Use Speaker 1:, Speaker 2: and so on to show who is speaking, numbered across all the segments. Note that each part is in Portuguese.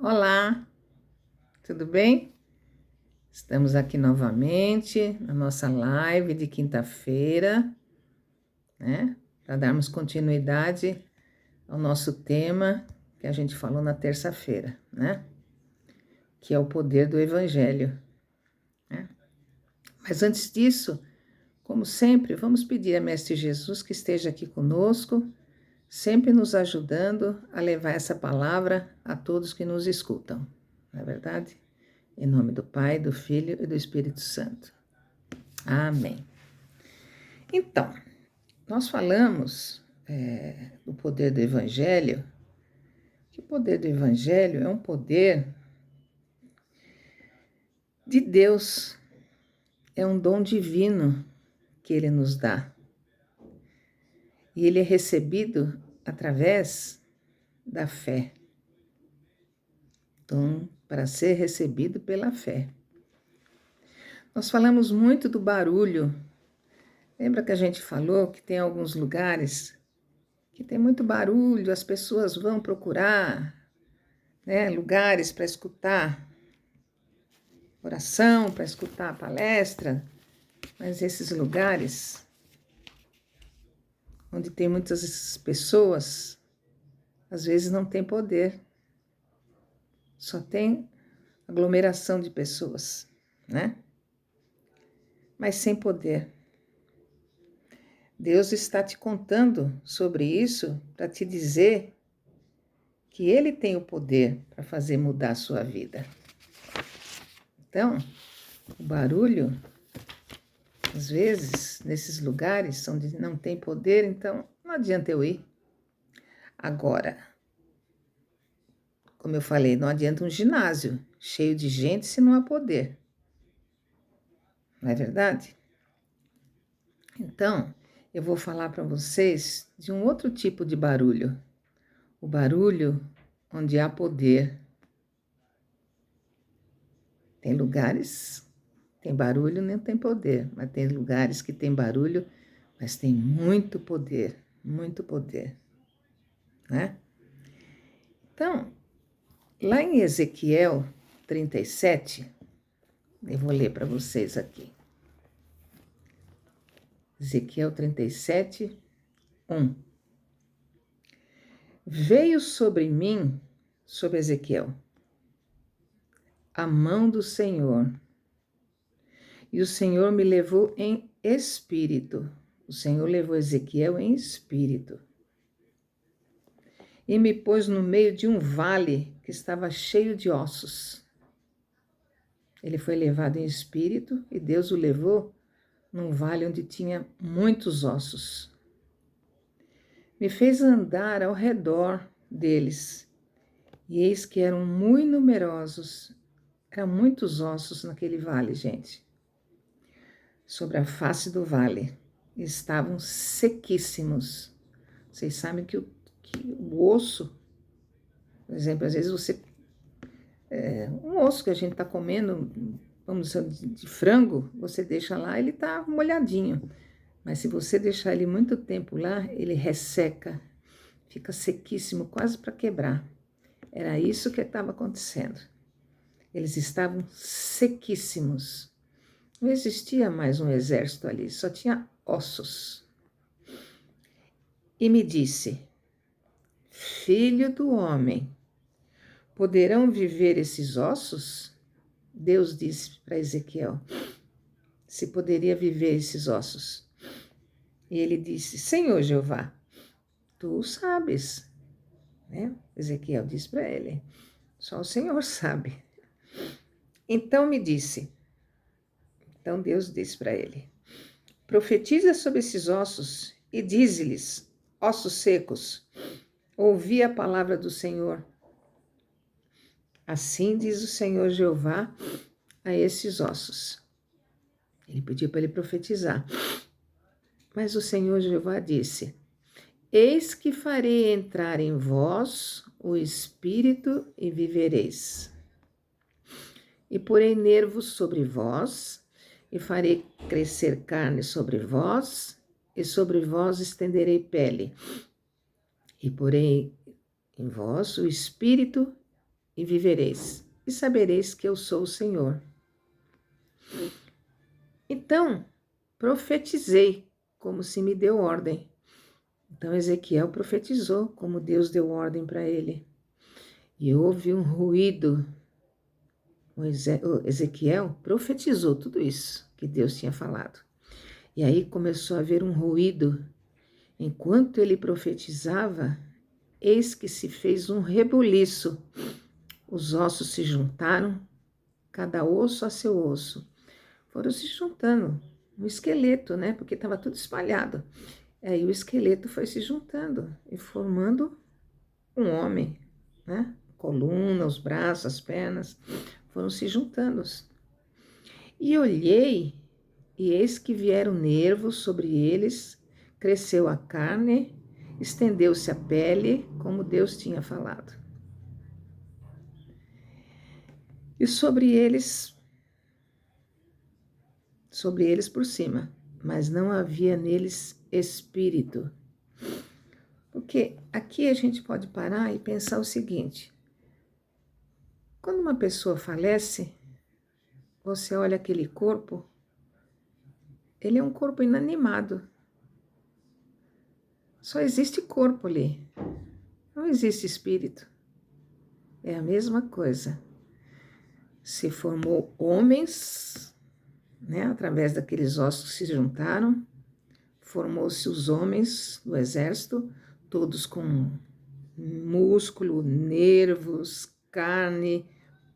Speaker 1: Olá, tudo bem? Estamos aqui novamente na nossa live de quinta-feira, né? Para darmos continuidade ao nosso tema que a gente falou na terça-feira, né? Que é o poder do Evangelho, né? Mas antes disso, como sempre, vamos pedir a Mestre Jesus que esteja aqui conosco, sempre nos ajudando a levar essa palavra a todos que nos escutam, não é verdade? Em nome do Pai, do Filho e do Espírito Santo. Amém. Então, nós falamos do poder do Evangelho, que o poder do Evangelho é um poder de Deus, é um dom divino que Ele nos dá. E ele é recebido através da fé. Então, para ser recebido pela fé. Nós falamos muito do barulho. Lembra que a gente falou que tem alguns lugares que tem muito barulho, as pessoas vão procurar, né, lugares para escutar oração, para escutar a palestra, mas esses lugares onde tem muitas pessoas, às vezes não tem poder, só tem aglomeração de pessoas, né? Mas sem poder. Deus está te contando sobre isso para te dizer que Ele tem o poder para fazer mudar a sua vida. Então, o barulho, às vezes, nesses lugares onde não tem poder, então não adianta eu ir. Agora, como eu falei, não adianta um ginásio cheio de gente se não há poder. Não é verdade? Então, eu vou falar para vocês de um outro tipo de barulho. O barulho onde há poder. Tem lugares, tem barulho, nem tem poder, mas tem lugares que tem barulho, mas tem muito poder, né? Então, lá em Ezequiel 37, eu vou ler para vocês aqui. Ezequiel 37, 1. Veio sobre mim, sobre Ezequiel, a mão do Senhor, e o Senhor me levou em espírito. O Senhor levou Ezequiel em espírito. E me pôs no meio de um vale que estava cheio de ossos. Ele foi levado em espírito e Deus o levou num vale onde tinha muitos ossos. Me fez andar ao redor deles, e eis que eram muito numerosos. Eram muitos ossos naquele vale, gente. Sobre a face do vale estavam sequíssimos. Vocês sabem que o osso, por exemplo, às vezes você... um osso que a gente está comendo, vamos dizer, de frango, você deixa lá, ele está molhadinho. Mas se você deixar ele muito tempo lá, ele resseca, fica sequíssimo, quase para quebrar. Era isso que estava acontecendo. Eles estavam sequíssimos. Não existia mais um exército ali, só tinha ossos. E me disse: Filho do homem, poderão viver esses ossos? Deus disse para Ezequiel se poderia viver esses ossos. E ele disse: Senhor Jeová, tu sabes, né? Ezequiel disse para ele: só o Senhor sabe. Então Deus disse para ele: profetiza sobre esses ossos e dize-lhes: ossos secos, ouvi a palavra do Senhor. Assim diz o Senhor Jeová a esses ossos. Ele pediu para ele profetizar. Mas o Senhor Jeová disse: eis que farei entrar em vós o Espírito e vivereis. E porei nervos sobre vós, e farei crescer carne sobre vós, e sobre vós estenderei pele. E porei em vós o Espírito, e vivereis, e sabereis que eu sou o Senhor. Então, profetizei, como se me deu ordem. Então, Ezequiel profetizou, como Deus deu ordem para ele. E houve um ruído. O Ezequiel profetizou tudo isso que Deus tinha falado. E aí começou a haver um ruído. Enquanto ele profetizava, eis que se fez um rebuliço. Os ossos se juntaram, cada osso a seu osso. Foram se juntando, um esqueleto, né? Porque estava tudo espalhado. Aí o esqueleto foi se juntando e formando um homem, né? Coluna, os braços, as pernas, foram se juntando. E olhei, e eis que vieram nervos sobre eles, cresceu a carne, estendeu-se a pele, como Deus tinha falado. E sobre eles por cima, mas não havia neles espírito. Porque aqui a gente pode parar e pensar o seguinte: quando uma pessoa falece, você olha aquele corpo, ele é um corpo inanimado. Só existe corpo ali, não existe espírito. É a mesma coisa. Se formou homens, né, através daqueles ossos que se juntaram, formou-se os homens do exército, todos com músculo, nervos, carne,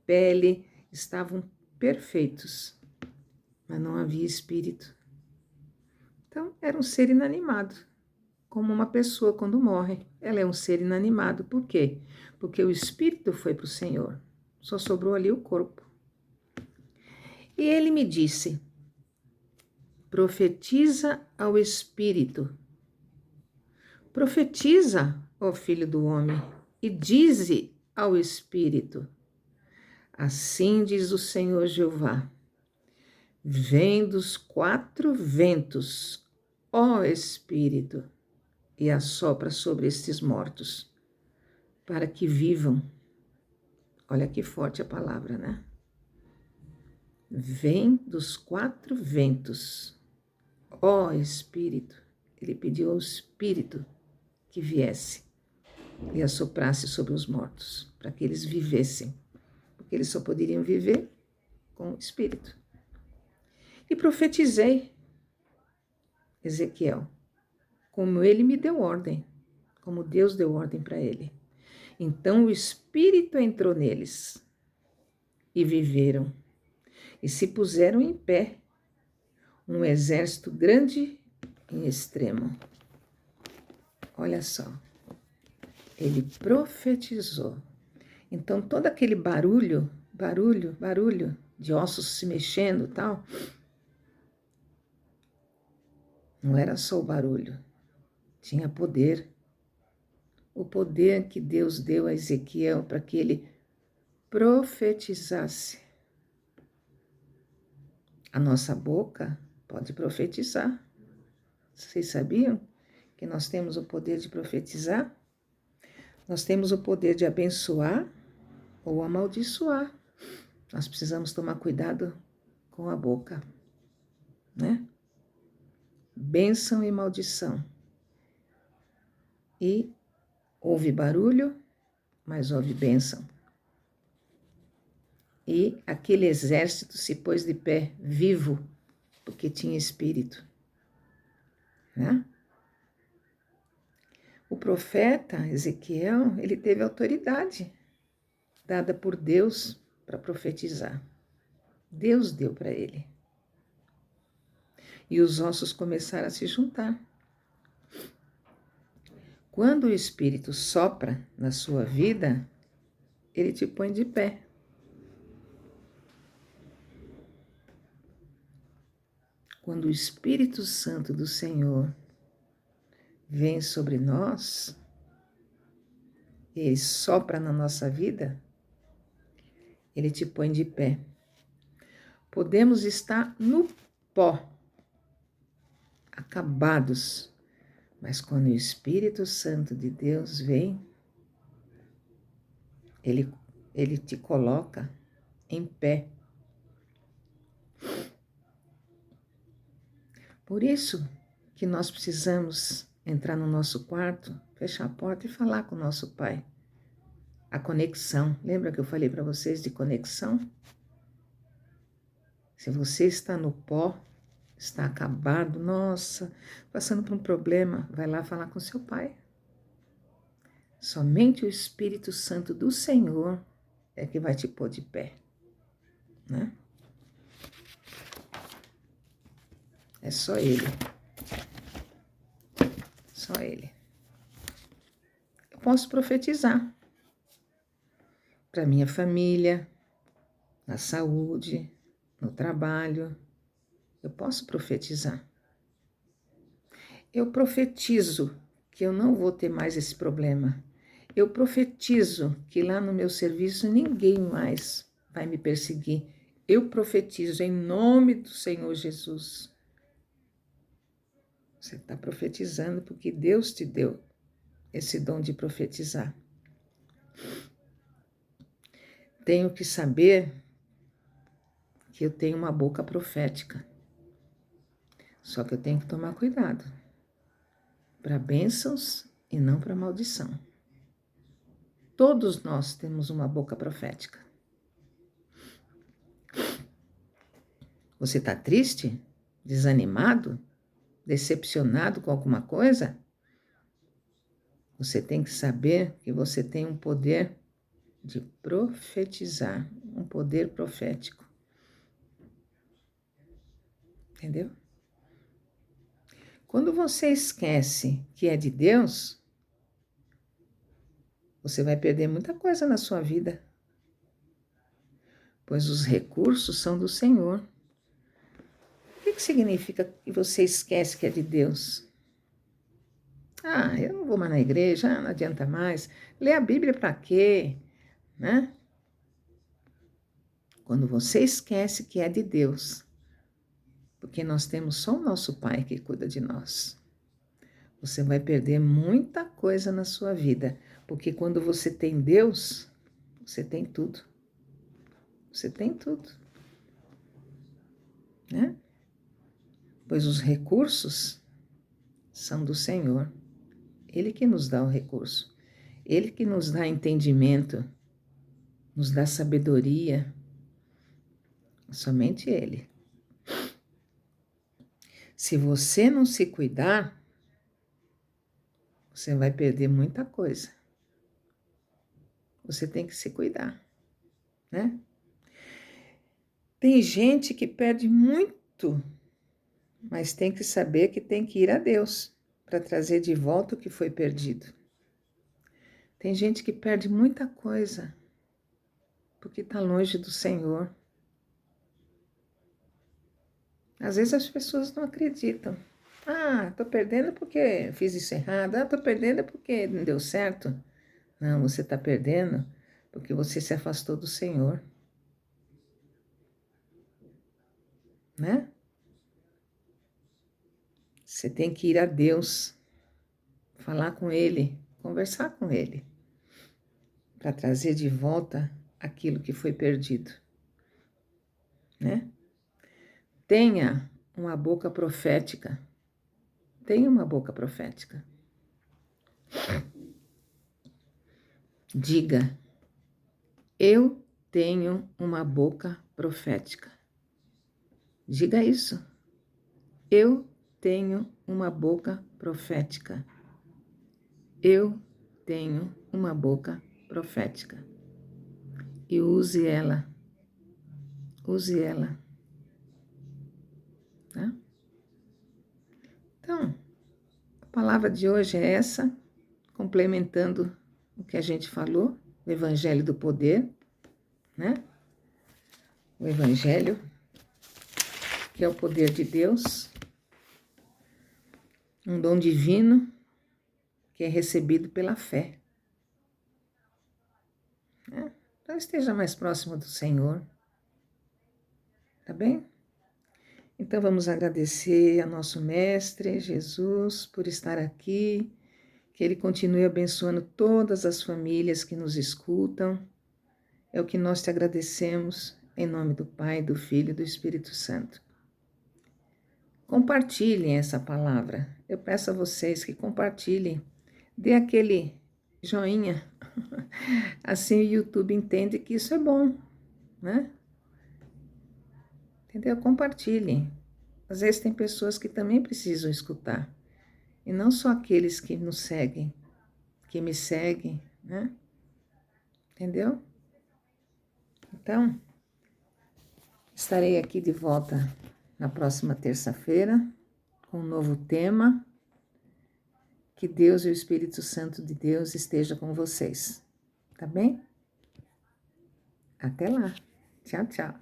Speaker 1: pele, estavam perfeitos, mas não havia espírito. Então, era um ser inanimado, como uma pessoa quando morre. Ela é um ser inanimado. Por quê? Porque o espírito foi para o Senhor. Só sobrou ali o corpo. E ele me disse: profetiza ao espírito. Profetiza, ó filho do homem, e dize ao espírito: assim diz o Senhor Jeová: vem dos quatro ventos, ó espírito, e assopra sobre estes mortos, para que vivam. Olha que forte a palavra, né? Vem dos quatro ventos, ó Espírito. Ele pediu ao Espírito que viesse e assoprasse sobre os mortos, para que eles vivessem, porque eles só poderiam viver com o Espírito. E profetizei, Ezequiel, como ele me deu ordem, como Deus deu ordem para ele. Então o Espírito entrou neles e viveram, e se puseram em pé, um exército grande e extremo. Olha só, ele profetizou. Então todo aquele barulho de ossos se mexendo e tal, não era só o barulho, tinha poder. O poder que Deus deu a Ezequiel para que ele profetizasse. A nossa boca pode profetizar. Vocês sabiam que nós temos o poder de profetizar? Nós temos o poder de abençoar ou amaldiçoar. Nós precisamos tomar cuidado com a boca, né? Bênção e maldição. E houve barulho, mas houve bênção. E aquele exército se pôs de pé, vivo, porque tinha espírito, né? O profeta Ezequiel, ele teve autoridade dada por Deus para profetizar. Deus deu para ele. E os ossos começaram a se juntar. Quando o Espírito sopra na sua vida, ele te põe de pé. Quando o Espírito Santo do Senhor vem sobre nós, ele sopra na nossa vida, ele te põe de pé. Podemos estar no pó, acabados, mas quando o Espírito Santo de Deus vem, ele Ele te coloca em pé. Por isso que nós precisamos entrar no nosso quarto, fechar a porta e falar com o nosso Pai. A conexão. Lembra que eu falei para vocês de conexão? Se você está no pó, está acabado, nossa, passando por um problema, vai lá falar com seu Pai. Somente o Espírito Santo do Senhor é que vai te pôr de pé, né? É só Ele. Só Ele. Eu posso profetizar para minha família, na saúde, no trabalho. Eu posso profetizar. Eu profetizo que eu não vou ter mais esse problema. Eu profetizo que lá no meu serviço ninguém mais vai me perseguir. Eu profetizo em nome do Senhor Jesus. Você está profetizando porque Deus te deu esse dom de profetizar. Tenho que saber que eu tenho uma boca profética. Só que eu tenho que tomar cuidado para bênçãos e não para maldição. Todos nós temos uma boca profética. Você está triste? Desanimado? Decepcionado com alguma coisa? Você tem que saber que você tem um poder de profetizar, um poder profético. Entendeu? Quando você esquece que é de Deus, você vai perder muita coisa na sua vida, pois os recursos são do Senhor. O que significa que você esquece que é de Deus? Ah, eu não vou mais na igreja, não adianta mais. Ler a Bíblia para quê? Né? Quando você esquece que é de Deus, porque nós temos só o nosso Pai que cuida de nós, você vai perder muita coisa na sua vida, porque quando você tem Deus, você tem tudo. Você tem tudo, né? Pois os recursos são do Senhor. Ele que nos dá o recurso. Ele que nos dá entendimento, nos dá sabedoria. Somente Ele. Se você não se cuidar, você vai perder muita coisa. Você tem que se cuidar, né? Tem gente que perde muito, mas tem que saber que tem que ir a Deus para trazer de volta o que foi perdido. Tem gente que perde muita coisa porque está longe do Senhor. Às vezes as pessoas não acreditam. Ah, estou perdendo porque fiz isso errado. Ah, estou perdendo porque não deu certo. Não, você está perdendo porque você se afastou do Senhor. Né? Você tem que ir a Deus, falar com Ele, conversar com Ele, para trazer de volta aquilo que foi perdido. Né? Tenha uma boca profética. Tenha uma boca profética. Diga, eu tenho uma boca profética. Diga isso. Eu tenho uma boca profética. Eu tenho uma boca profética. E use ela. Use ela. Tá? Então, a palavra de hoje é essa, complementando o que a gente falou, o Evangelho do Poder, né? O Evangelho, que é o poder de Deus, um dom divino que é recebido pela fé. Né? Então esteja mais próximo do Senhor, tá bem? Então vamos agradecer a nosso Mestre Jesus por estar aqui, que Ele continue abençoando todas as famílias que nos escutam É o que nós te agradecemos, em nome do Pai, do Filho e do Espírito Santo. Compartilhem essa palavra. Eu peço a vocês que compartilhem. Dê aquele joinha. Assim o YouTube entende que isso é bom, né? Entendeu? Compartilhem. Às vezes tem pessoas que também precisam escutar. E não só aqueles que nos seguem, que me seguem, né? Entendeu? Então, estarei aqui de volta na próxima terça-feira com um novo tema. Que Deus e o Espírito Santo de Deus esteja com vocês. Tá bem? Até lá. Tchau, tchau.